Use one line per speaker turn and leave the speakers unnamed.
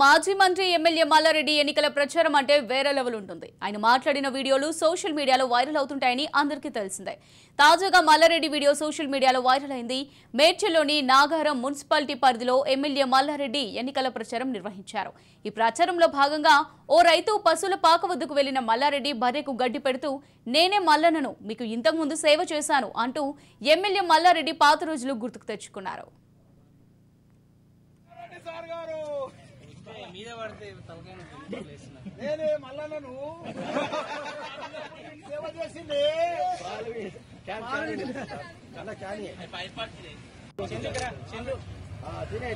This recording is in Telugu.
మాజీ మంత్రి ఎమ్మెల్యే మల్లారెడ్డి ఎన్నికల ప్రచారం అంటే వేరే లెవెల్ ఉంటుంది. ఆయన మాట్లాడిన వీడియోలు సోషల్ మీడియాలో వైరల్ అవుతుంటాయని అందరికీ తెలిసిందే. తాజాగా మల్లారెడ్డి వీడియో సోషల్ మీడియాలో వైరల్ అయింది. మేడ్చల్లోని నాగారం మున్సిపాలిటీ పరిధిలో ఎమ్మెల్యే మల్లారెడ్డి ఎన్నికల ప్రచారం నిర్వహించారు. ఈ ప్రచారంలో భాగంగా ఓ రైతు పశువుల పాక వద్దకు వెళ్లిన మల్లారెడ్డి బర్రెకు గడ్డి పెడుతూ నేనే మల్లన్నను, మీకు ఇంతకుముందు సేవ చేశాను అంటూ ఎమ్మెల్యే మల్లారెడ్డి పాత రోజులు గుర్తుకు తెచ్చుకున్నారు.
నేనే మల్లన్నను సేవ చేసింది తినే